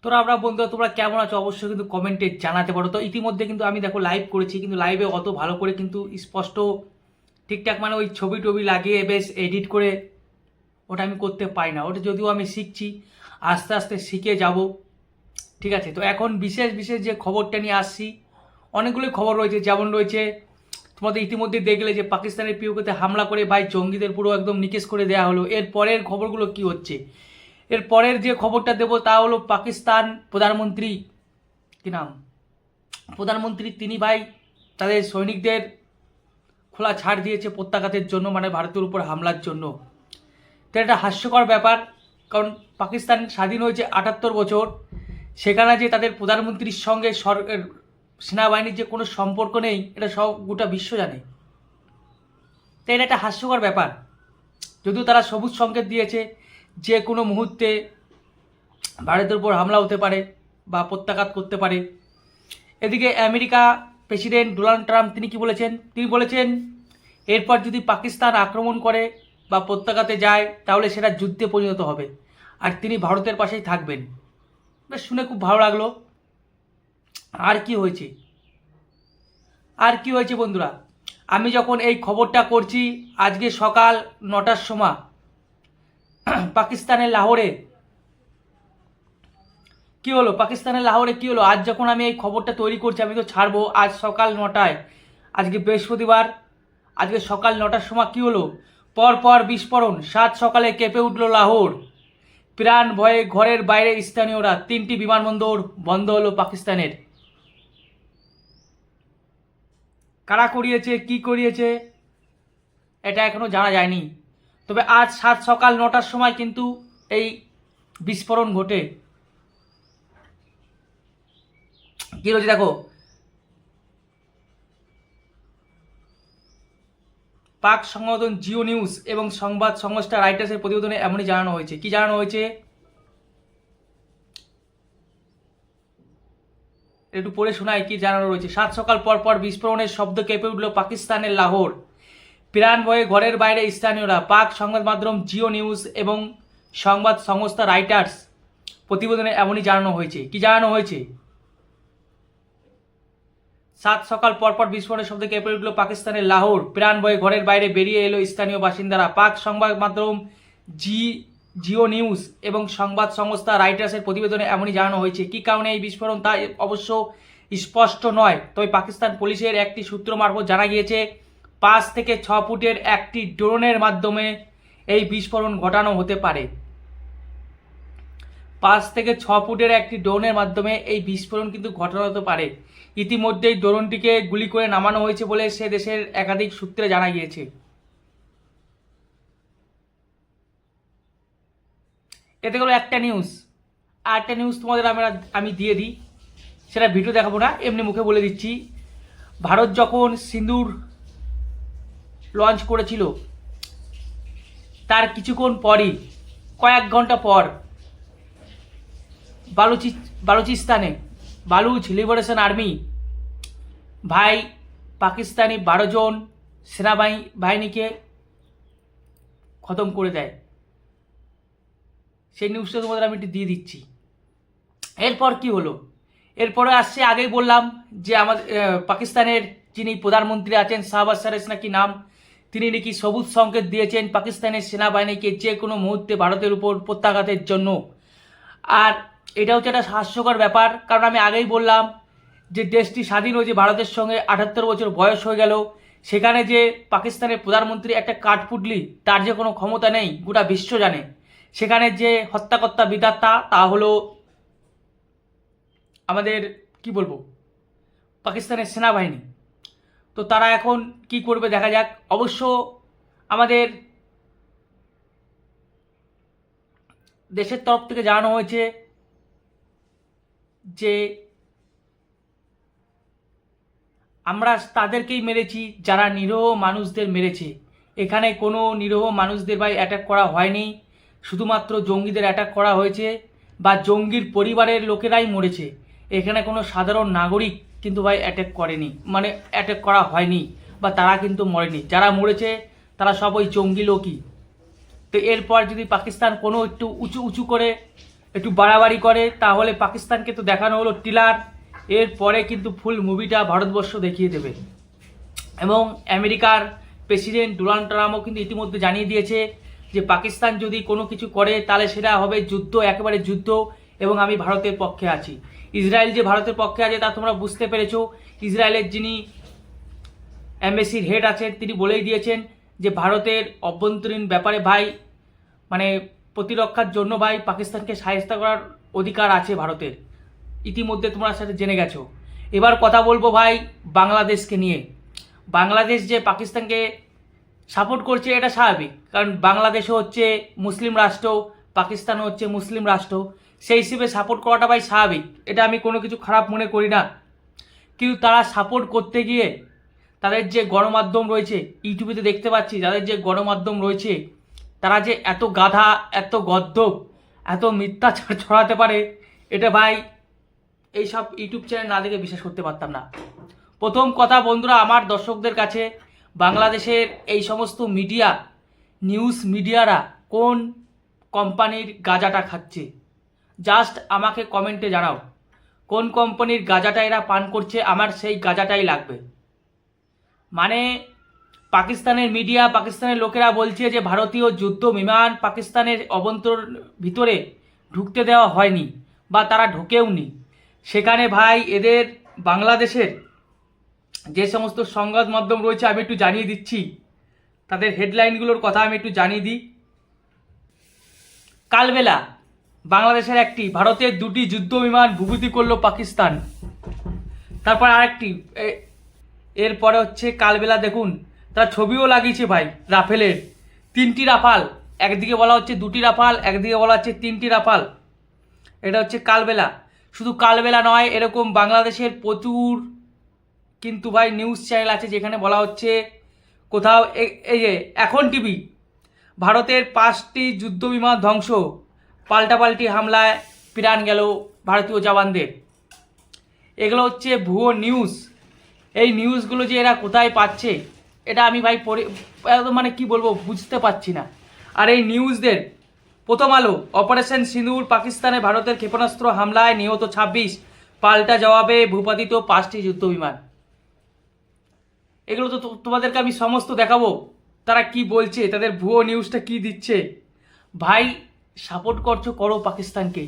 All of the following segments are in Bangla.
আমরা বন্ধুরা তোমরা কেমন আছো অবশ্যই কিন্তু কমেন্টে জানাতে পারো। তো ইতিমধ্যে কিন্তু আমি দেখো লাইভ করেছি, কিন্তু লাইভে অত ভালো করে কিন্তু স্পষ্ট ঠিকঠাক মানে ওই ছবি টবি লাগিয়ে বেশ এডিট করে ওটা আমি করতে পারি না। ওটা যদিও আমি শিখছি, আস্তে আস্তে শিখে যাব। ঠিক আছে, তো এখন বিশেষ বিশেষ যে খবরটা নিয়ে আসছি, অনেকগুলোই খবর রয়েছে। যেমন রয়েছে, তোমাদের ইতিমধ্যে দেখলে যে পাকিস্তানের পিওকেতে হামলা করে ভাই জঙ্গিদের পুরো একদম নিকেশ করে দেওয়া হলো। এর পরের খবরগুলো কি হচ্ছে, এর পরের যে খবরটা দেবো তা হলো পাকিস্তান প্রধানমন্ত্রী, কি নাম, প্রধানমন্ত্রী তিনি ভাই তাদের সৈনিকদের খোলা ছাড় দিয়েছে প্রত্যাঘাতের জন্য, মানে ভারতের উপর হামলার জন্য। তো এটা হাস্যকর ব্যাপার, কারণ পাকিস্তান স্বাধীন হয়েছে 78 বছর, সেখানে যে তাদের প্রধানমন্ত্রীর সঙ্গে সেনাবাহিনীর যে কোনো সম্পর্ক নেই, এটা সব গোটা বিশ্ব জানে। তাই এটা একটা হাস্যকর ব্যাপার। যদিও তারা সবুজ সংকেত দিয়েছে যে কোনো মুহূর্তে ভারতের উপর হামলা হতে পারে বা প্রত্যাঘাত করতে পারে। এদিকে আমেরিকা প্রেসিডেন্ট ডোনাল্ড ট্রাম্প তিনি কি বলেছেন, তিনি বলেছেন এরপর যদি পাকিস্তান আক্রমণ করে বা প্রত্যাঘাতে যায় তাহলে সেটা যুদ্ধে পরিণত হবে, আর তিনি ভারতের পাশেই থাকবেন। বেশ শুনে খুব ভালো লাগলো। আর কি হয়েছে, আর কি হয়েছে বন্ধুরা, আমি যখন এই খবরটা করছি আজকে সকাল 9টার সময় পাকিস্তানের লাহোরে কি হলো, পাকিস্তানের লাহোরে কি হলো, আজ যখন আমি এই খবরটা তৈরি করছি, আমি তো ছাড়বো আজ সকাল 9টায়, আজকে বৃহস্পতিবার, আজকে সকাল 9টার সময় কি হলো, পর বিস্ফোরণ, 7 সকালে কেঁপে উঠল লাহোর, প্রাণ ভয়ে ঘরের বাইরে স্থানীয়রা, 3টি বিমানবন্দর বন্ধ হলো পাকিস্তানের। কারা করিয়েছে, কি করিয়েছে, এটা এখনো জানা যায়নি। তবে আজ সকাল 9টার সময় কিন্তু এই বিস্ফোরণ ঘটে। কি রয়েছে দেখো, পাক সংবাদন জিও নিউজ এবং সংবাদ সংস্থা রাইটার্সের প্রতিবেদনে এমনই জানানো হয়েছে। কি জানানো হয়েছে একটু পড়ে শোনায় কি জানানো রয়েছে। 7 সকাল পর বিস্ফোরণের শব্দ কেঁপে উঠল পাকিস্তানের লাহোর, প্রাণ ভয়ে ঘরের বাইরে স্থানীয়রা, পাক সংবাদ মাধ্যম জিও নিউজ এবং সংবাদ সংস্থা রাইটার্স প্রতিবেদনে এমনই জানানো হয়েছে। কি জানানো হয়েছে, 7 সকাল পর বিস্ফোরণের শব্দে কেঁপে উঠল পাকিস্তানের লাহোর, প্রাণ ভয়ে ঘরের বাইরে বেরিয়ে এলো স্থানীয় বাসিন্দারা, পাক সংবাদ মাধ্যম জিও নিউজ এবং সংবাদ সংস্থা রাইটার্সের প্রতিবেদনে এমনই জানানো হয়েছে। কী কারণে এই বিস্ফোরণ তা অবশ্য স্পষ্ট নয়, তবে পাকিস্তান পুলিশের একটি সূত্র মারফত জানা গিয়েছে 5 থেকে 6 ফুটের একটি ড্রোনের মাধ্যমে এই বিস্ফোরণ ঘটানো হতে পারে। 5 থেকে 6 ফুটের একটি ড্রোনের মাধ্যমে এই বিস্ফোরণ কিন্তু ঘটানো হতে পারে। ইতিমধ্যেই ড্রোনটিকে গুলি করে নামানো হয়েছে বলে সে দেশের একাধিক সূত্রে জানা গিয়েছে। এতে গেলো একটা নিউজ। আর একটা নিউজ তোমাদের আমি দিয়ে দিই, সেটা ভিডিও দেখাবো না, এমনি মুখে বলে দিচ্ছি। ভারত যখন সিন্দুর লঞ্চ করেছিল তার কিছুক্ষণ পরই, কয়েক ঘন্টা পর, বালুচিস্তানে বালুচ লিবারেশন আর্মি ভাই পাকিস্তানি 12 জন সেনাবাহিনীকে খতম করে দেয়। সেই নিউজটা তোমাদের আমি একটু দিয়ে দিচ্ছি। এরপর কি হলো, এরপরে আসছে, আগেই বললাম যে আমাদের পাকিস্তানের যিনি প্রধানমন্ত্রী আছেন শাহবাজ শরীফ নাকি নাম, তিনি নাকি সবুজ সংকেত দিয়েছেন পাকিস্তানের সেনাবাহিনীকে যে কোনো মুহূর্তে ভারতের উপর প্রত্যাঘাতের জন্য। আর এটা হচ্ছে একটা হাস্যকর ব্যাপার, কারণ আমি আগেই বললাম যে দেশটি স্বাধীন হয়েছে ভারতের সঙ্গে 78 বছর বয়স হয়ে গেল, সেখানে যে পাকিস্তানের প্রধানমন্ত্রী একটা কাঠপুতলি, তার যে কোনো ক্ষমতা নেই, গোটা বিশ্ব জানে। সেখানে যে হত্যাকর্তা বিধাতা তা হলো আমাদের কি বলবো পাকিস্তানের সেনাবাহিনী। তো তারা এখন কি করবে দেখা যাক। অবশ্য আমাদের দেশের তরফ থেকে জানানো হয়েছে যে আমরা তাদেরকেই মেরেছি যারা নিরীহ মানুষদের মেরেছে, এখানে কোনো নিরীহ মানুষদের ভাই অ্যাটাক করা হয়নি, শুধুমাত্র জঙ্গিদের অ্যাটাক করা হয়েছে বা জঙ্গির পরিবারের লোকেরাই মরেছে, এখানে কোনো সাধারণ নাগরিক কিন্তু ভাই অ্যাটাক করেনি, মানে অ্যাটাক করা হয়নি বা তারা কিন্তু মরেনি, যারা মরেছে তারা সব ওই জঙ্গি লোকই। তো এরপর যদি পাকিস্তান কোনো একটু উঁচু করে একটু বাড়াবাড়ি করে, তাহলে পাকিস্তানকে তো দেখানো হলো টিলার, এরপরে কিন্তু ফুল মুভিটা ভারতবর্ষ দেখিয়ে দেবে। এবং আমেরিকার প্রেসিডেন্ট ডোনাল্ড ট্রাম্পও কিন্তু ইতিমধ্যে জানিয়ে দিয়েছে যে পাকিস্তান যদি কোনো কিছু করে তাহলে সেটা হবে যুদ্ধ, একেবারে যুদ্ধ, এবং আমি ভারতের পক্ষে আছি। ইসরায়েল যে ভারতের পক্ষে আছে তা তোমরা বুঝতে পেরেছো। ইসরায়েলের যিনি এমবেসির হেড আছেন তিনি বলেই দিয়েছেন যে ভারতের অভ্যন্তরীণ ব্যাপারে ভাই মানে প্রতিরক্ষার জন্য ভাই পাকিস্তানকে সাহায্য করার অধিকার আছে ভারতের। ইতিমধ্যে তোমরা সাথে জেনে গেছো। এবার কথা বলবো ভাই বাংলাদেশকে নিয়ে। বাংলাদেশ যে পাকিস্তানকে সাপোর্ট করছে এটা স্বাভাবিক, কারণ বাংলাদেশও হচ্ছে মুসলিম রাষ্ট্র, পাকিস্তানও হচ্ছে মুসলিম রাষ্ট্র, সেই হিসেবে সাপোর্ট করাটা ভাই স্বাভাবিক, এটা আমি কোনো কিছু খারাপ মনে করি না। কিন্তু তারা সাপোর্ট করতে গিয়ে তাদের যে গণমাধ্যম রয়েছে, ইউটিউবে দেখতে পাচ্ছি তাদের যে গণমাধ্যম রয়েছে তারা যে এত গাধা, এত গদ্দপ, এত মিথ্যা ছড়াতে পারে, এটা ভাই এইসব ইউটিউব চ্যানেল না দেখে বিশ্বাস করতে পারতাম না। প্রথম কথা বন্ধুরা, আমার দর্শকদের কাছে বাংলাদেশের এই সমস্ত মিডিয়া, নিউজ মিডিয়ারা কোন কোম্পানির গাঁজাটা খাচ্ছে, জাস্ট আমাকে কমেন্টে জানাও কোন কোম্পানির গাঁজাটা এরা পান করছে, আমার সেই গাঁজাটাই লাগবে। মানে পাকিস্তানের মিডিয়া, পাকিস্তানের লোকেরা বলছে যে ভারতীয় যুদ্ধ বিমান পাকিস্তানের অভ্যন্তর ভিতরে ঢুকতে দেওয়া হয়নি বা তারা ঢুকেওনি। সেখানে ভাই এদের বাংলাদেশের যে সমস্ত সংবাদ মাধ্যম রয়েছে আমি একটু জানিয়ে দিচ্ছি, তাদের হেডলাইনগুলোর কথা আমি একটু জানিয়ে দিই। কালবেলা বাংলাদেশের একটি, ভারতের 2টি যুদ্ধ বিমান ভূপাতিত করলো পাকিস্তান। তারপর আরেকটি, এরপরে হচ্ছে কালবেলা দেখুন তারা ছবিও লাগিয়েছে ভাই রাফেলের, 3টি রাফাল, একদিকে বলা হচ্ছে 2টি রাফাল, একদিকে বলা হচ্ছে 3টি রাফাল। এটা হচ্ছে কালবেলা। শুধু কালবেলা নয়, এরকম বাংলাদেশের প্রচুর কিন্তু ভাই নিউজ চ্যানেল আছে যেখানে বলা হচ্ছে কোথাও এই যে এখন টিভি, ভারতের 5টি যুদ্ধ বিমান ধ্বংস, পাল্টাপাল্টি হামলায় প্রাণ গেল ভারতীয় জওয়ানদের। এগুলো হচ্ছে ভুয়ো নিউজ। এই নিউজগুলো যে এরা কোথায় পাচ্ছে এটা আমি ভাই মানে কি বলবো বুঝতে পারছি না। আর এই নিউজদের প্রথম আলো, অপারেশন সিঁদুর, পাকিস্তানে ভারতের ক্ষেপণাস্ত্র হামলায় নিহত 26, পাল্টা জবাবে ভূপাতিত 5টি যুদ্ধ বিমান। এগুলো তো তোমাদেরকে আমি সমস্ত দেখাবো তারা কি বলছে, তাদের ভুয়ো নিউজটা কি দিচ্ছে। ভাই সাপোর্ট করছো করো পাকিস্তানকে,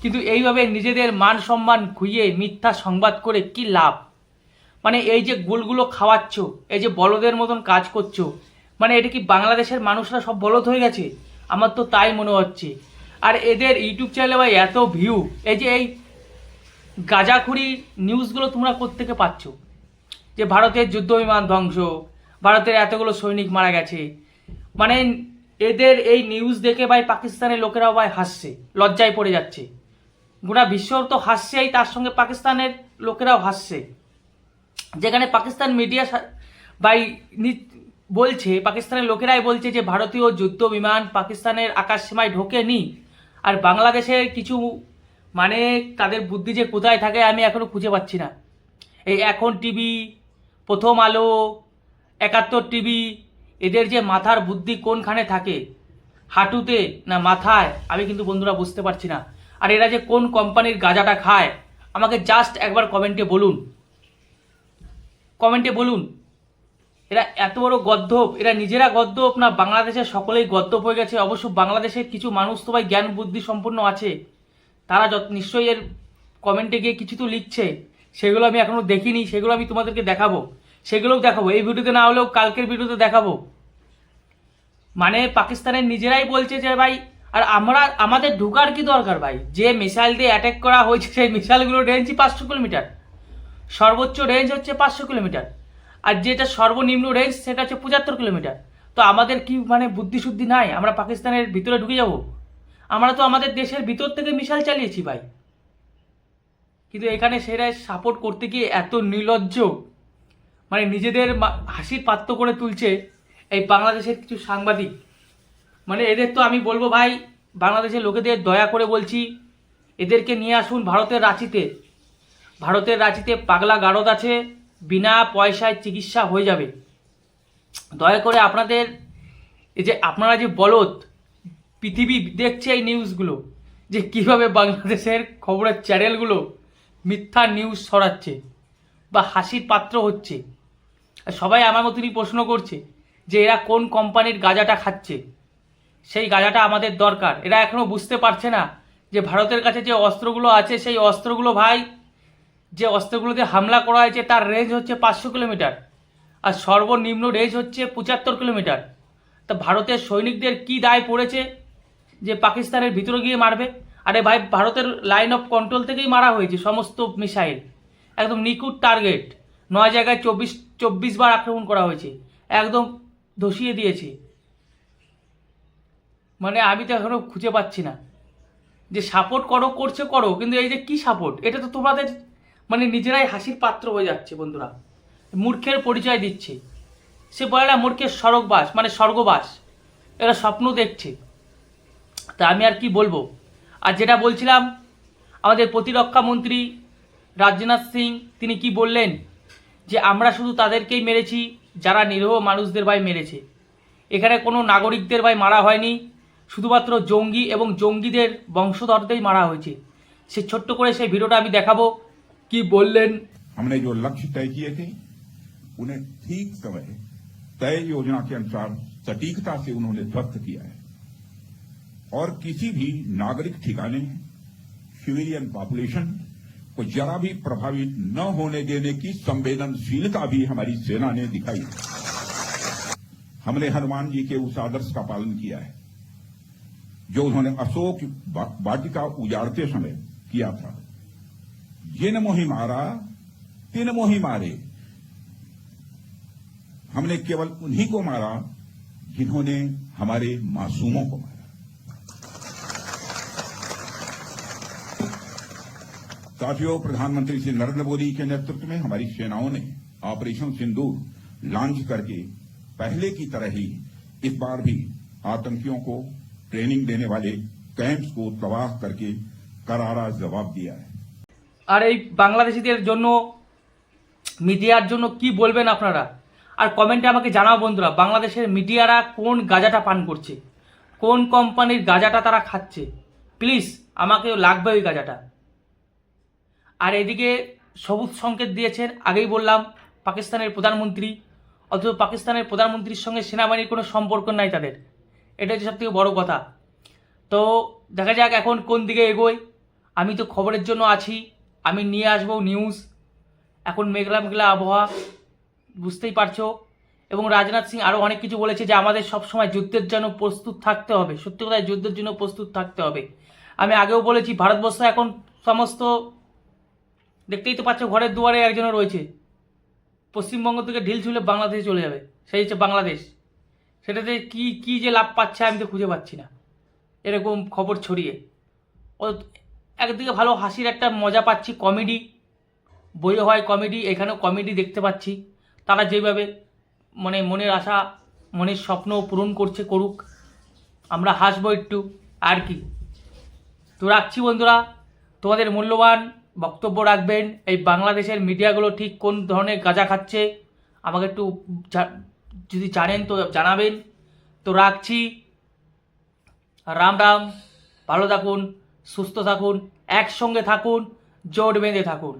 কিন্তু এইভাবে নিজেদের মান সম্মান খুইয়ে মিথ্যা সংবাদ করে কি লাভ? মানে এই যে গোলগুলো খাওয়াচ্ছ, এই যে বলদের মতন কাজ করছো, মানে এটা কি বাংলাদেশের মানুষরা সব বলদ হয়ে গেছে? আমার তো তাই মনে হচ্ছে। আর এদের ইউটিউব চ্যানেলে ভাই এত ভিউ, এই যে এই গাঁজাখুরি নিউজগুলো তোমরা কোত্থেকে পাচ্ছ? যে ভারতের যুদ্ধ বিমান ধ্বংস, ভারতের এতগুলো সৈনিক মারা গেছে, মানে এদের এই নিউজ দেখে ভাই পাকিস্তানের লোকেরাও ভাই হাসছে, লজ্জায় পড়ে যাচ্ছে। গোটা বিশ্ব তো হাসছেই, তার সঙ্গে পাকিস্তানের লোকেরাও হাসছে। যেখানে পাকিস্তান মিডিয়া ভাই বলছে, পাকিস্তানের লোকেরাই বলছে যে ভারতীয় যুদ্ধ বিমান পাকিস্তানের আকাশ সীমায় ঢোকেনি। আর বাংলাদেশের কিছু মানে তাদের বুদ্ধি যে কোথায় থাকে আমি এখনো খুঁজে পাচ্ছি না। এই এখন টিভি, প্রথম আলো, 71 টিভি, এদের যে মাথার বুদ্ধি কোনখানে থাকে, হাঁটুতে না মাথায়, আমি কিন্তু বন্ধুরা বুঝতে পারছি না। আর এরা যে কোন কোম্পানির গাঁজাটা খায় আমাকে জাস্ট একবার কমেন্টে বলুন, কমেন্টে বলুন। এরা এত বড় গদ্দপ, এরা নিজেরা গদ্দপ না বাংলাদেশের সকলেই গদ্দপ হয়ে গেছে? অবশ্য বাংলাদেশের কিছু মানুষ তো ভাই জ্ঞান বুদ্ধি সম্পন্ন আছে, তারা নিশ্চয়ই এর কমেন্টে গিয়ে কিছু তো লিখছে, সেগুলো আমি এখনও দেখিনি, সেগুলো আমি তোমাদেরকে দেখাবো, সেগুলোও দেখাবো, এই ভিডিওতে না হলেও কালকের ভিডিওতে দেখাবো। মানে পাকিস্তানের নিজেরাই বলছে যে ভাই, আর আমাদের ঢুকার কি দরকার ভাই? যে মিসাইল দিয়ে অ্যাটাক করা হয়েছে সেই মিসাইলগুলোর রেঞ্জই 500 কিলোমিটার, সর্বোচ্চ রেঞ্জ হচ্ছে 500 কিলোমিটার, আর যেটা সর্বনিম্ন রেঞ্জ সেটা হচ্ছে 75 কিলোমিটার। তো আমাদের কি মানে বুদ্ধিশুদ্ধি নাই? আমরা পাকিস্তানের ভিতরে ঢুকে যাব? আমরা তো আমাদের দেশের ভিতর থেকে মিসাইল চালিয়েছি ভাই। কিন্তু এখানে সেটা সাপোর্ট করতে গিয়ে এত নির্লজ্জ, মানে নিজেদের হাসির পাত্র করে তুলছে এই বাংলাদেশের কিছু সাংবাদিক। মানে এদের তো আমি বলবো ভাই, বাংলাদেশের লোকেদের দয়া করে বলছি, এদেরকে নিয়ে আসুন ভারতের রাঁচিতে। ভারতের রাঁচিতে পাগলা গারদ আছে, বিনা পয়সায় চিকিৎসা হয়ে যাবে। দয়া করে আপনাদের এই যে আপনারা যে বলদ, পৃথিবী দেখছে এই নিউজগুলো যে কিভাবে বাংলাদেশের খবরের চ্যানেলগুলো মিথ্যা নিউজ ছড়াচ্ছে বা হাসির পাত্র হচ্ছে। আর সবাই আমার মতনই প্রশ্ন করছে যে এরা কোন কোম্পানির গাঁজাটা খাচ্ছে, সেই গাঁজাটা আমাদের দরকার। এরা এখনও বুঝতে পারছে না যে ভারতের কাছে যে অস্ত্রগুলো আছে, সেই অস্ত্রগুলো ভাই, যে অস্ত্রগুলোতে হামলা করা হয়েছে তার রেঞ্জ হচ্ছে 500 কিলোমিটার, আর সর্বনিম্ন রেঞ্জ হচ্ছে 75 কিলোমিটার। তা ভারতের সৈনিকদের কি দায় পড়েছে যে পাকিস্তানের ভিতরে গিয়ে মারবে? আরে ভাই, ভারতের লাইন অফ কন্ট্রোল থেকেই মারা হয়েছে সমস্ত মিসাইল, একদম নিখুঁত টার্গেট। 9 জায়গায় 24 বার আক্রমণ করা হয়েছে, একদম ধসিয়ে দিয়েছে। মানে আমি তো এখনও খুঁজে পাচ্ছি না যে সাপোর্ট করো, কিন্তু এই যে কি সাপোর্ট, এটা তো তোমাদের মানে নিজেরাই হাসির পাত্র হয়ে যাচ্ছে বন্ধুরা। মূর্খের পরিচয় দিচ্ছে। সে বলে না মূর্খের স্বর্গবাস, মানে স্বর্গবাস, এরা স্বপ্ন দেখছে। তা আমি আর কি বলবো। আর যেটা বলছিলাম, আমাদের প্রতিরক্ষা মন্ত্রী রাজনাথ সিং তিনি কি বললেন যে আমরা শুধু তাদেরকেই মেরেছি যারা নিরীহ মানুষদের ভাই মেরেছে, এখানে কোনো নাগরিকদের ভাই মারা হয়নি, শুধুমাত্র জঙ্গি এবং জঙ্গিদের বংশধরদেরই মারা হয়েছে। সে ছোট্ট করে সেই ভিডিওটা আমি দেখাবো কি বললেন। हमने जो लक्ष्य तय किए थे उन्हें ठीक समय तय योजना के अनुसार सटीकता से उन्होंने ध्वस्त किया है और किसी भी नागरिक ठिकाने सिविलियन पॉपुलेशन को जरा भी प्रभावित न होने देने की संवेदनशीलता भी हमारी सेना ने दिखाई। हमने हनुमान जी के उस आदर्श का पालन किया है जो उन्होंने अशोक वाटिका उजाड़ते समय किया था, जिन मोहि मारा तिन मोहि मारे। हमने केवल उन्हीं को मारा जिन्होंने हमारे मासूमों को मारा। साथियों, प्रधानमंत्री श्री नरेंद्र मोदी के नेतृत्व में हमारी सेनाओं ने ऑपरेशन सिंदूर लॉन्च करके पहले की तरह ही इस बार भी आतंकियों को ट्रेनिंग देने वाले कैंप्स को तबाह करके करारा जवाब दिया है। আর এই বাংলাদেশিদের জন্য, মিডিয়ার জন্য কি বলবেন আপনারা? আর কমেন্টে আমাকে জানাও বন্ধুরা, বাংলাদেশের মিডিয়ারা কোন গাঁজাটা পান করছে, কোন কোম্পানির গাঁজাটা তারা খাচ্ছে। প্লিজ আমাকেও লাগবে ওই গাঁজাটা। আর এদিকে সবুজ সংকেত দিয়েছেন, আগেই বললাম, পাকিস্তানের প্রধানমন্ত্রী। অথচ পাকিস্তানের প্রধানমন্ত্রীর সঙ্গে সেনাবাহিনীর কোনো সম্পর্ক নাই তাদের, এটা হচ্ছে সবথেকে বড় কথা। তো দেখা যাক এখন কোন দিকে এগোয়। আমি তো খবরের জন্য আছি, আমি নিয়ে আসবো নিউজ। এখন মেঘলা মেঘলা আবহাওয়া, বুঝতেই পারছো। এবং রাজনাথ সিং আরও অনেক কিছু বলেছে যে আমাদের সবসময় যুদ্ধের জন্য প্রস্তুত থাকতে হবে। সত্যি কথায় যুদ্ধের জন্য প্রস্তুত থাকতে হবে। আমি আগেও বলেছি, ভারতবর্ষ এখন সমস্ত, দেখতেই তো পাচ্ছ, ঘরের দুয়ারে একজনও রয়েছে। পশ্চিমবঙ্গ থেকে ঢিল ছুলে বাংলাদেশে চলে যাবে, সেই হচ্ছে বাংলাদেশ। সেটাতে কি কি যে লাভ পাচ্ছে আমি তো খুঁজে পাচ্ছি না, এরকম খবর ছড়িয়ে। ও একদিকে ভালো হাসির একটা মজা পাচ্ছি, কমেডি, বইও হয় কমেডি, এখানেও কমেডি দেখতে পাচ্ছি। তারা যেভাবে মানে মনের আশা, মনের স্বপ্ন পূরণ করছে, করুক, আমরা হাসবো একটু, আর কি। তো রাখছি বন্ধুরা, তোমাদের মূল্যবান বক্তব্য রাখবেন। এই বাংলাদেশের মিডিয়াগুলো ঠিক কোন ধরনের গাঁজা খাচ্ছে আমাকে একটু যদি জানেন তো জানাবেন। তো রাখছি, রাম রাম, ভালো থাকুন, সুস্থ থাকুন, একসঙ্গে থাকুন, জোট বেঁধে থাকুন।